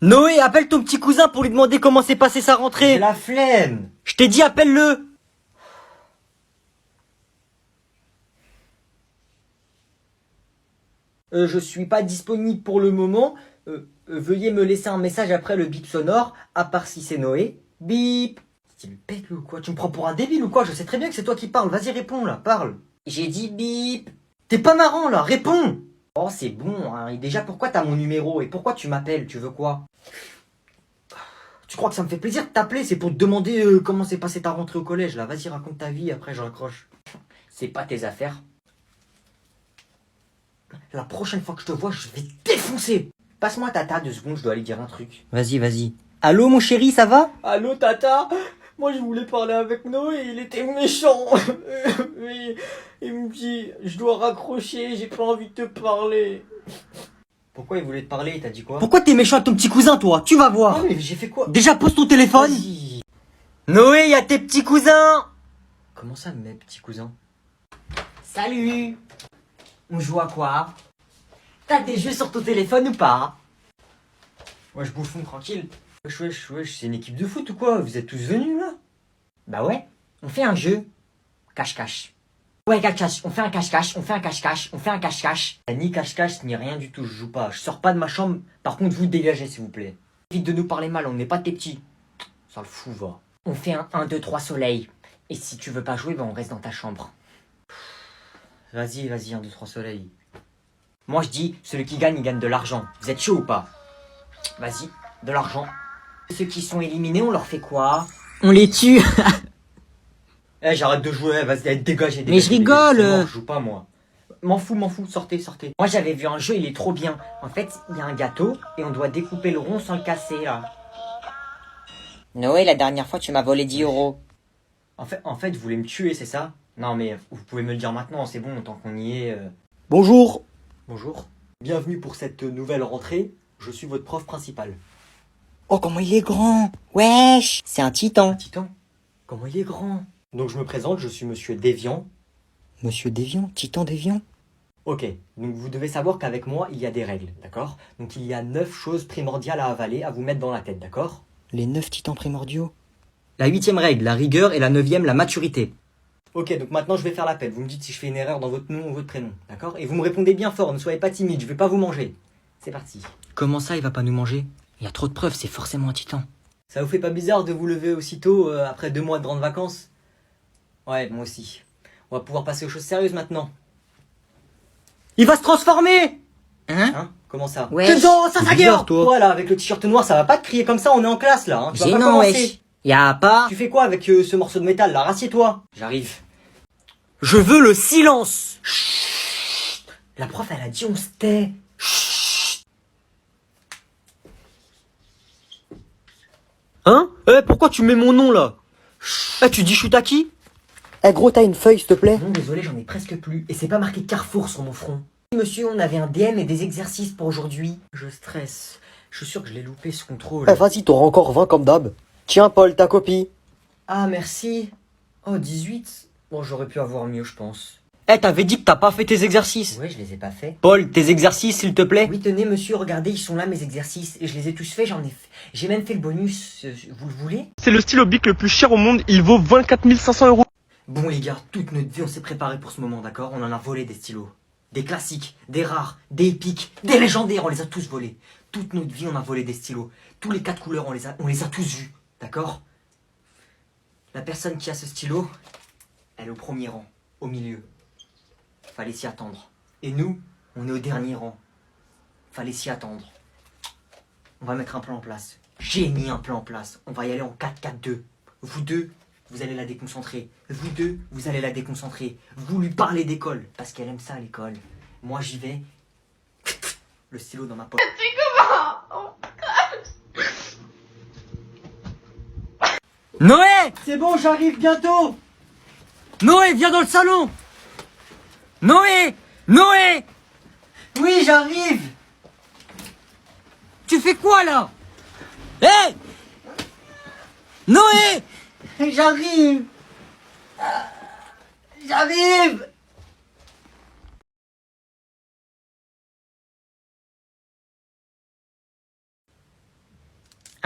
Noé, appelle ton petit cousin pour lui demander comment s'est passée sa rentrée. J'ai la flemme. Je t'ai dit, appelle-le. Je suis pas disponible pour le moment. Veuillez me laisser un message après le bip sonore, à part si c'est Noé. Bip. Tu me pètes ou quoi? Tu me prends pour un débile ou quoi? Je sais très bien que c'est toi qui parles. Vas-y, réponds là, parle. J'ai dit bip. T'es pas marrant là, réponds. Oh, c'est bon, hein. Et déjà, pourquoi t'as mon numéro? Et pourquoi tu m'appelles? Tu veux quoi? Tu crois que ça me fait plaisir de t'appeler? C'est pour te demander comment s'est passée ta rentrée au collège là. Vas-y, raconte ta vie, après je raccroche. C'est pas tes affaires. La prochaine fois que je te vois, je vais te défoncer. Passe-moi Tata 2 secondes, je dois aller dire un truc. Vas-y, vas-y. Allô mon chéri, ça va? Allô Tata? Moi je voulais parler avec Noé, il était méchant. Il me dit, je dois raccrocher, j'ai pas envie de te parler. Pourquoi il voulait te parler? T'as dit quoi? Pourquoi t'es méchant avec ton petit cousin toi? Tu vas voir. Mais j'ai fait quoi? Déjà pose ton téléphone. Vas-y. Noé, y a tes petits cousins. Comment ça mes petits cousins? Salut. On joue à quoi? T'as des jeux sur ton téléphone ou pas? Wesh bouffon, tranquille. Wesh, c'est une équipe de foot ou quoi? Vous êtes tous venus là? Bah ouais, on fait un jeu. Cache-cache. Ouais, cache-cache, on fait un cache-cache, on fait un cache-cache, on fait un cache-cache. Ni cache-cache, ni rien du tout, je joue pas. Je sors pas de ma chambre, par contre vous dégagez s'il vous plaît. Évite de nous parler mal, on n'est pas tes petits. Ça le fout, va. On fait un 1, 2, 3 soleil. Et si tu veux pas jouer, on reste dans ta chambre. Vas-y, 1, 2, 3 soleil. Moi je dis, celui qui gagne, il gagne de l'argent. Vous êtes chaud ou pas? Vas-y, de l'argent. Ceux qui sont éliminés, on leur fait quoi? On les tue. Eh, j'arrête de jouer, vas-y, dégagez. Mais je rigole. Je joue pas moi. M'en fous, sortez. Moi j'avais vu un jeu, il est trop bien. En fait, il y a un gâteau et on doit découper le rond sans le casser là. Noé, la dernière fois tu m'as volé 10 euros. En fait, vous voulez me tuer, c'est ça? Non mais vous pouvez me le dire maintenant, c'est bon, tant qu'on y est. Bonjour. Bonjour. Bienvenue pour cette nouvelle rentrée. Je suis votre prof principal. Oh, comment il est grand! Wesh! C'est un titan. Un titan? Comment il est grand? Donc je me présente, je suis Monsieur Déviant. Monsieur Déviant? Titan Déviant? Ok, donc vous devez savoir qu'avec moi, il y a des règles, d'accord? Donc il y a 9 choses primordiales à avaler, à vous mettre dans la tête, d'accord? Les 9 titans primordiaux? La 8e règle, la rigueur, et la 9e, la maturité. Ok, donc maintenant je vais faire l'appel. Vous me dites si je fais une erreur dans votre nom ou votre prénom, d'accord? Et vous me répondez bien fort, ne soyez pas timide, je vais pas vous manger. C'est parti. Comment ça, il va pas nous manger? Il y a trop de preuves, c'est forcément un titan. Ça vous fait pas bizarre de vous lever aussitôt après 2 mois de grandes vacances? Ouais, moi aussi. On va pouvoir passer aux choses sérieuses maintenant. Il va se transformer! Hein? Comment ça? Wesh. T'es dedans, ça bizarre, toi. Voilà, avec le t-shirt noir, ça va pas te crier comme ça, on est en classe là. Hein. Tu vas pas Gênant, commencer. wesh. Y'a pas. Tu fais quoi avec ce morceau de métal là? Rassieds-toi. J'arrive. Je veux le silence. Chut. La prof, elle a dit on se tait. Chut. Hein? Pourquoi tu mets mon nom là? Tu dis chute à qui? Gros, t'as une feuille, s'il te plaît? Non, désolé, j'en ai presque plus. Et c'est pas marqué Carrefour sur mon front. Monsieur, on avait un DM et des exercices pour aujourd'hui. Je stresse. Je suis sûr que je l'ai loupé ce contrôle. Vas-y, t'auras encore 20 comme d'hab. Tiens, Paul, ta copie. Ah, merci. Oh, 18. Bon, j'aurais pu avoir mieux, je pense. T'avais dit que t'as pas fait tes exercices. Ouais, je les ai pas faits. Paul, tes exercices, s'il te plaît. Oui, tenez, monsieur, regardez, ils sont là, mes exercices. Et je les ai tous faits, j'ai même fait le bonus. Vous le voulez? C'est le stylo Bic le plus cher au monde, il vaut 24 500 euros. Bon, les gars, toute notre vie, on s'est préparé pour ce moment, d'accord? On en a volé des stylos. Des classiques, des rares, des épiques, des légendaires, on les a tous volés. Toute notre vie, on a volé des stylos. Tous les 4 couleurs, on les a tous vus, d'accord? La personne qui a ce stylo, elle est au premier rang, au milieu. Fallait s'y attendre. Et nous, on est au dernier rang. Fallait s'y attendre. On va mettre un plan en place. J'ai mis un plan en place. On va y aller en 4-4-2. Vous deux, vous allez la déconcentrer. Vous deux, vous allez la déconcentrer. Vous lui parlez d'école, parce qu'elle aime ça, l'école. Moi, j'y vais. Le stylo dans ma poche. Noé! C'est bon, j'arrive bientôt! Noé, viens dans le salon! Noé! Noé! Oui, j'arrive! Tu fais quoi là? Hé! Noé! J'arrive! J'arrive!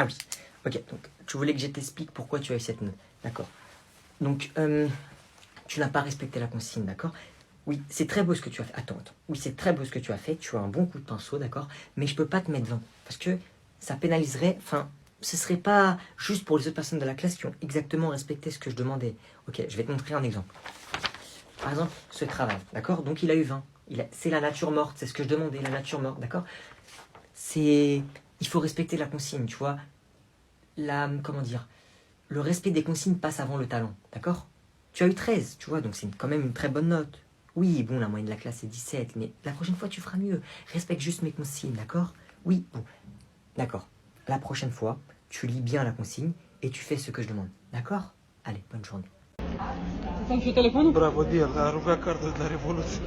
Ah oui, ok, donc tu voulais que je t'explique pourquoi tu as eu cette note, d'accord. Donc, tu n'as pas respecté la consigne, d'accord. Oui, c'est très beau ce que tu as fait. Attends. Oui, c'est très beau ce que tu as fait, tu as un bon coup de pinceau, d'accord. Mais je peux pas te mettre 20, parce que ça pénaliserait, enfin, ce serait pas juste pour les autres personnes de la classe qui ont exactement respecté ce que je demandais. Ok, je vais te montrer un exemple. Par exemple, ce travail, d'accord. Donc il a eu 20. C'est la nature morte, c'est ce que je demandais, la nature morte, d'accord. Il faut respecter la consigne, tu vois. Comment dire, le respect des consignes passe avant le talent, d'accord. Tu as eu 13, tu vois, donc c'est quand même une très bonne note. Oui, bon, la moyenne de la classe est 17, mais la prochaine fois tu feras mieux. Respecte juste mes consignes, d'accord. Oui, bon, d'accord. La prochaine fois, tu lis bien la consigne et tu fais ce que je demande, d'accord. Allez, bonne journée. Bravo Dio, la ruga carte de la révolution.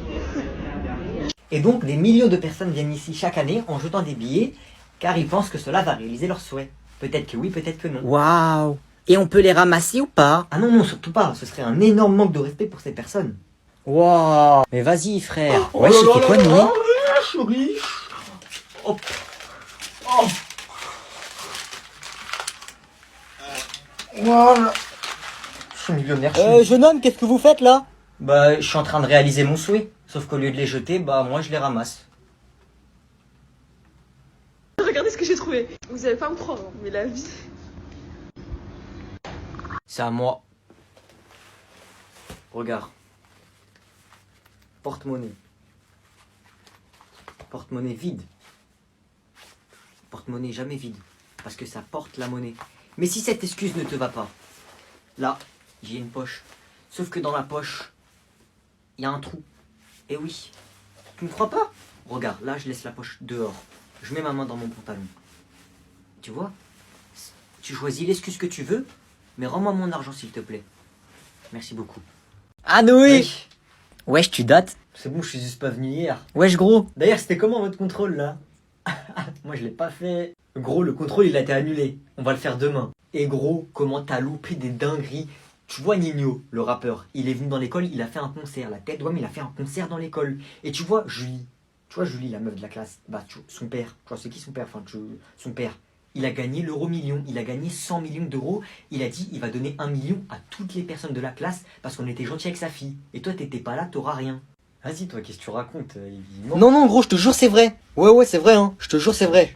Et donc, des millions de personnes viennent ici chaque année en jetant des billets, car ils pensent que cela va réaliser leurs souhaits. Peut-être que oui, peut-être que non. Waouh. Et on peut les ramasser ou pas? Ah non, non, surtout pas. Ce serait un énorme manque de respect pour ces personnes. Waouh. Mais vas-y, frère. Ouais, il fait quoi, Noé? Chérie. Hop. Oh. Voilà. Je suis millionnaire. Jeune homme, qu'est-ce que vous faites là? Bah, je suis en train de réaliser mon souhait. Sauf qu'au lieu de les jeter, bah, moi, je les ramasse. Regardez ce que j'ai trouvé. Vous allez pas me croire, mais la vie... C'est à moi. Regarde. Porte-monnaie. Porte-monnaie vide. Porte-monnaie jamais vide. Parce que ça porte la monnaie. Mais si cette excuse ne te va pas, là, j'ai une poche. Sauf que dans la poche, il y a un trou. Et oui. Tu me crois pas? Regarde, là, je laisse la poche dehors. Je mets ma main dans mon pantalon. Tu vois? Tu choisis l'excuse que tu veux, mais rends-moi mon argent, s'il te plaît. Merci beaucoup. Ah Noé. Oui. Wesh, tu dates? C'est bon, je suis juste pas venu hier. Wesh gros. D'ailleurs, c'était comment votre contrôle, là? Moi, je l'ai pas fait. Gros, le contrôle, il a été annulé. On va le faire demain. Et gros, comment t'as loupé des dingueries? Tu vois Nino, le rappeur, il est venu dans l'école, il a fait un concert. La tête d'homme, il a fait un concert dans l'école. Et tu vois Julie. Tu vois Julie, la meuf de la classe. Bah, son père. Tu vois, c'est qui son père? Enfin, son père. Il a gagné l'euro-million. Il a gagné 100 millions d'euros. Il a dit, il va donner 1 million à toutes les personnes de la classe parce qu'on était gentil avec sa fille. Et toi, t'étais pas là, t'auras rien. Vas-y, toi, qu'est-ce que tu racontes? Non, non, gros, je te jure, c'est vrai. Ouais, c'est vrai, hein. Je te jure, c'est vrai.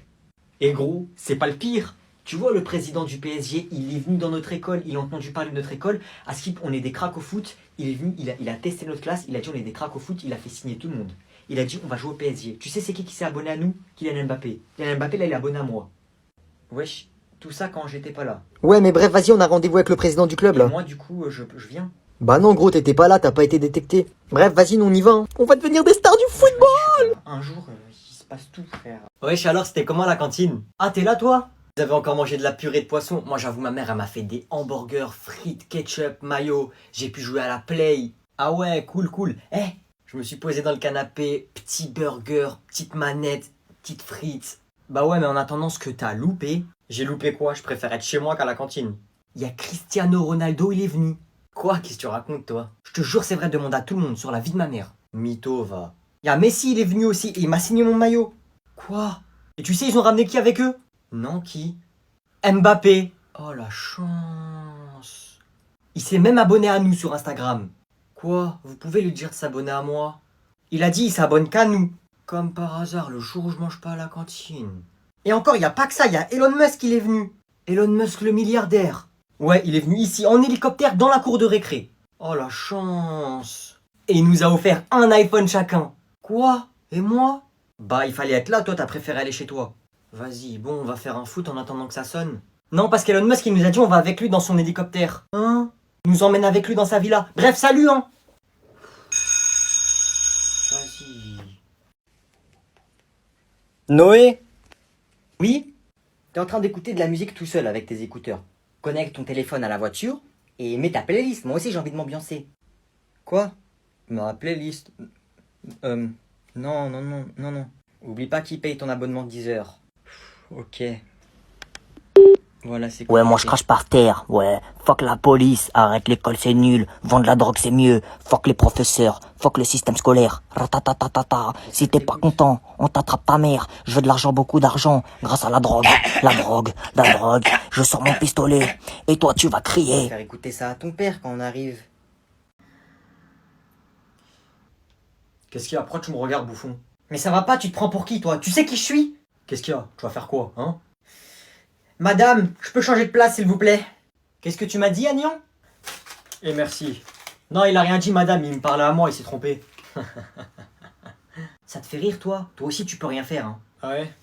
Et gros, c'est pas le pire. Tu vois, le président du PSG, il est venu dans notre école, il a entendu parler de notre école. À Skip, on est des cracks au foot. Il est venu, il a testé notre classe, il a dit on est des cracks au foot, il a fait signer tout le monde. Il a dit on va jouer au PSG. Tu sais c'est qui s'est abonné à nous? Kylian Mbappé. Kylian Mbappé, là, il est abonné à moi. Wesh, tout ça quand j'étais pas là. Ouais, mais bref, vas-y, on a rendez-vous avec le président du club Et là. moi, du coup, je viens. Bah non, gros, t'étais pas là, t'as pas été détecté. Bref, vas-y, nous on y va. Hein. On va devenir des stars du football. Un jour, il se passe tout, frère. Wesh, alors, c'était comment la cantine? Ah, t'es là, toi? Vous avez encore mangé de la purée de poisson? Moi, j'avoue, ma mère, elle m'a fait des hamburgers, frites, ketchup, mayo. J'ai pu jouer à la play. Ah ouais, cool, cool. Eh, je me suis posé dans le canapé, petit burger, petite manette, petite frites. Bah ouais, mais en attendant, ce que t'as loupé... J'ai loupé quoi? Je préfère être chez moi qu'à la cantine. Il y a Cristiano Ronaldo, il est venu. Quoi? Qu'est-ce que tu racontes, toi? Je te jure, c'est vrai, demande à tout le monde sur la vie de ma mère. Mytho, va. Il y a Messi, il est venu aussi, et il m'a signé mon maillot. Quoi? Et tu sais, ils ont ramené qui avec eux? Non, qui? Mbappé. Oh, la chance. Il s'est même abonné à nous sur Instagram. Quoi? Vous pouvez lui dire de s'abonner à moi? Il a dit il s'abonne qu'à nous. Comme par hasard, le jour où je mange pas à la cantine. Et encore, il n'y a pas que ça, il y a Elon Musk qui est venu. Elon Musk le milliardaire. Ouais, il est venu ici en hélicoptère dans la cour de récré. Oh la chance. Et il nous a offert un iPhone chacun. Quoi? Et moi? Bah il fallait être là, toi t'as préféré aller chez toi. Vas-y, bon on va faire un foot en attendant que ça sonne. Non parce qu'Elon Musk il nous a dit on va avec lui dans son hélicoptère. Hein? Il nous emmène avec lui dans sa villa. Bref, salut hein. Vas-y. Noé. Oui? T'es en train d'écouter de la musique tout seul avec tes écouteurs. Connecte ton téléphone à la voiture et mets ta playlist. Moi aussi j'ai envie de m'ambiancer. Quoi? Ma playlist? Non. Oublie pas qu'il paye ton abonnement de 10 heures. Ok. Voilà, c'est cool. Ouais, moi je crache par terre, ouais. Fuck la police, arrête l'école c'est nul. Vendre la drogue c'est mieux. Fuck les professeurs, Fuck le système scolaire. Ratatatatata. Si t'es pas content, on t'attrape ta mère. Je veux de l'argent, beaucoup d'argent. Grâce à la drogue. La drogue. La drogue. Je sors mon pistolet. Et toi, tu vas crier. Faire écouter ça à ton père quand on arrive. Qu'est-ce qu'il y a? Pourquoi tu me regardes, bouffon? Mais ça va pas, tu te prends pour qui, toi? Tu sais qui je suis? Qu'est-ce qu'il y a? Tu vas faire quoi, hein? Madame, je peux changer de place, s'il vous plaît? Qu'est-ce que tu m'as dit, Agnan? Et merci. Non, il a rien dit, madame, il me parlait à moi, il s'est trompé. Ça te fait rire, toi? Toi aussi, tu peux rien faire, hein. Ah ouais?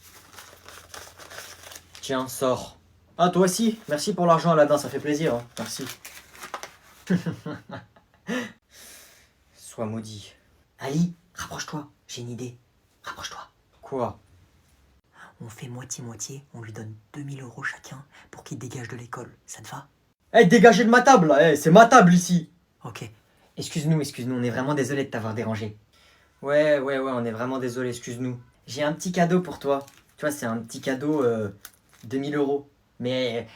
Tiens, sors. Ah, toi aussi? Merci pour l'argent, Aladdin, ça fait plaisir, hein. Merci. Sois maudit. Ali, rapproche-toi, j'ai une idée. Rapproche-toi. Quoi? On fait moitié-moitié, on lui donne 2000 € chacun pour qu'il dégage de l'école. Ça te va? Eh, dégagez de ma table, là, c'est ma table ici. Ok. Excuse-nous, on est vraiment désolé de t'avoir dérangé. Ouais, on est vraiment désolé, excuse-nous. J'ai un petit cadeau pour toi. Tu vois, c'est un petit cadeau, 2000 €. Mais,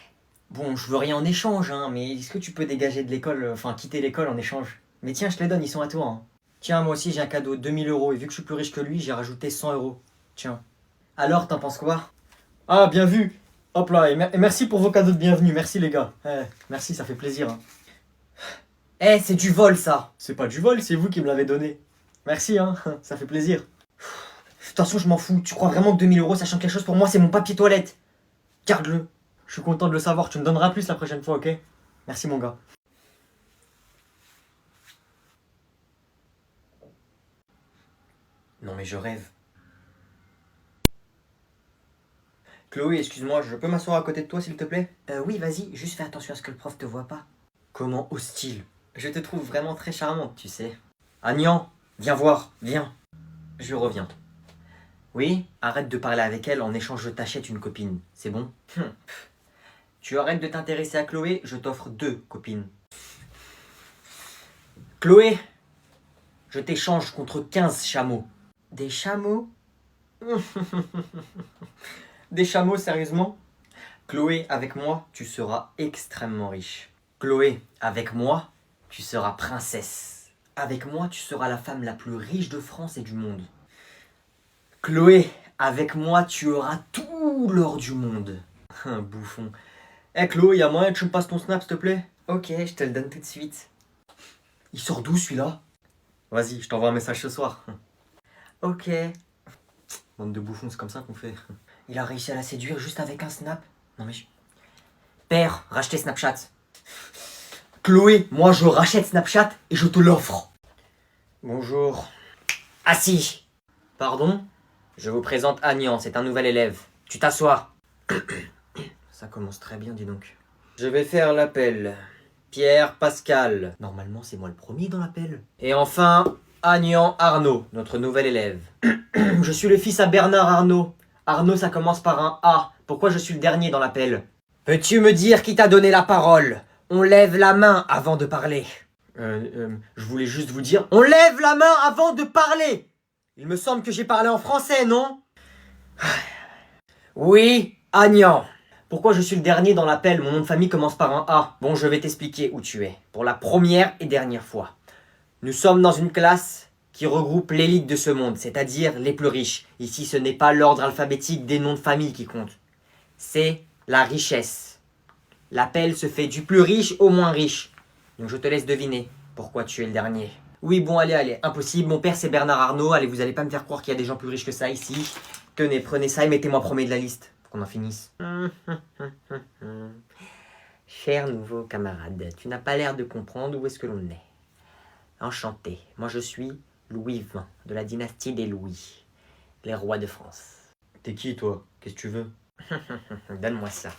bon, je veux rien en échange, hein, mais est-ce que tu peux dégager de l'école, enfin, quitter l'école en échange? Mais tiens, je te les donne, ils sont à toi, hein. Tiens, moi aussi j'ai un cadeau, 2000 €, et vu que je suis plus riche que lui, j'ai rajouté 100 €. Tiens. Alors, t'en penses quoi? Ah, bien vu. Hop là, et merci pour vos cadeaux de bienvenue, merci les gars. Merci, ça fait plaisir, hein. Eh, c'est du vol, ça. C'est pas du vol, c'est vous qui me l'avez donné. Merci, hein, ça fait plaisir. De toute façon, je m'en fous. Tu crois vraiment que 2000 € ça change quelque chose pour moi? C'est mon papier toilette. Garde-le. Je suis content de le savoir, tu me donneras plus la prochaine fois, ok? Merci mon gars. Non mais je rêve. Chloé, excuse-moi, je peux m'asseoir à côté de toi s'il te plaît? Oui, vas-y, juste fais attention à ce que le prof te voit pas. Comment hostile? Je te trouve vraiment très charmante, tu sais. Agnan, viens voir, viens. Je reviens. Oui, arrête de parler avec elle, en échange je t'achète une copine, c'est bon? Tu arrêtes de t'intéresser à Chloé, je t'offre 2 copines. Chloé, je t'échange contre 15 chameaux. Des chameaux? Des chameaux, sérieusement? Chloé, avec moi, tu seras extrêmement riche. Chloé, avec moi, tu seras princesse. Avec moi, tu seras la femme la plus riche de France et du monde. Chloé, avec moi, tu auras tout l'or du monde. Un bouffon. Eh Chloé, y'a moyen que tu me passes ton snap s'il te plaît? Ok, je te le donne tout de suite. Il sort d'où celui-là? Vas-y, je t'envoie un message ce soir. Ok. Bande de bouffons, c'est comme ça qu'on fait. Il a réussi à la séduire juste avec un snap. Non mais Père, rachetez Snapchat. Chloé, moi je rachète Snapchat et je te l'offre. Bonjour. Assis. Pardon? Je vous présente Agnan, c'est un nouvel élève. Tu t'assois. Ça commence très bien, dis donc. Je vais faire l'appel. Pierre Pascal. Normalement, c'est moi le premier dans l'appel. Et enfin, Agnan Arnaud, notre nouvel élève. Je suis le fils à Bernard Arnaud. Arnaud, ça commence par un A. Pourquoi je suis le dernier dans l'appel? Peux-tu me dire qui t'a donné la parole? On lève la main avant de parler. Je voulais juste vous dire... On lève la main avant de parler! Il me semble que j'ai parlé en français, non? Oui, Agnan. Pourquoi je suis le dernier dans l'appel? Mon nom de famille commence par un A. Bon, je vais t'expliquer où tu es. Pour la première et dernière fois. Nous sommes dans une classe qui regroupe l'élite de ce monde, c'est-à-dire les plus riches. Ici, ce n'est pas l'ordre alphabétique des noms de famille qui compte. C'est la richesse. L'appel se fait du plus riche au moins riche. Donc je te laisse deviner pourquoi tu es le dernier. Oui, bon, allez, impossible. Mon père, c'est Bernard Arnault. Allez, vous allez pas me faire croire qu'il y a des gens plus riches que ça ici. Tenez, prenez ça et mettez-moi premier de la liste. Pour qu'on en finisse. Cher nouveau camarade, tu n'as pas l'air de comprendre où est-ce que l'on est. Enchanté. Moi, je suis Louis XX, de la dynastie des Louis. Les rois de France. T'es qui, toi? Qu'est-ce que tu veux? Donne-moi ça.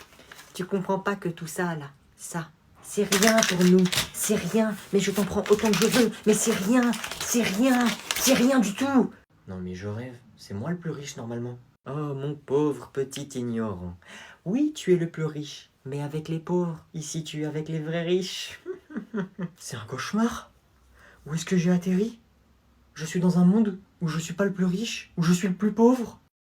Tu comprends pas que tout ça, là, ça, c'est rien pour nous. C'est rien, mais je t'en prends autant que je veux. Mais c'est rien, c'est rien du tout. Non, mais je rêve. C'est moi le plus riche, normalement. Oh, mon pauvre petit ignorant. Oui, tu es le plus riche, mais avec les pauvres. Ici, tu es avec les vrais riches. C'est un cauchemar. Où est-ce que j'ai atterri? Je suis dans un monde où je suis pas le plus riche, où je suis le plus pauvre.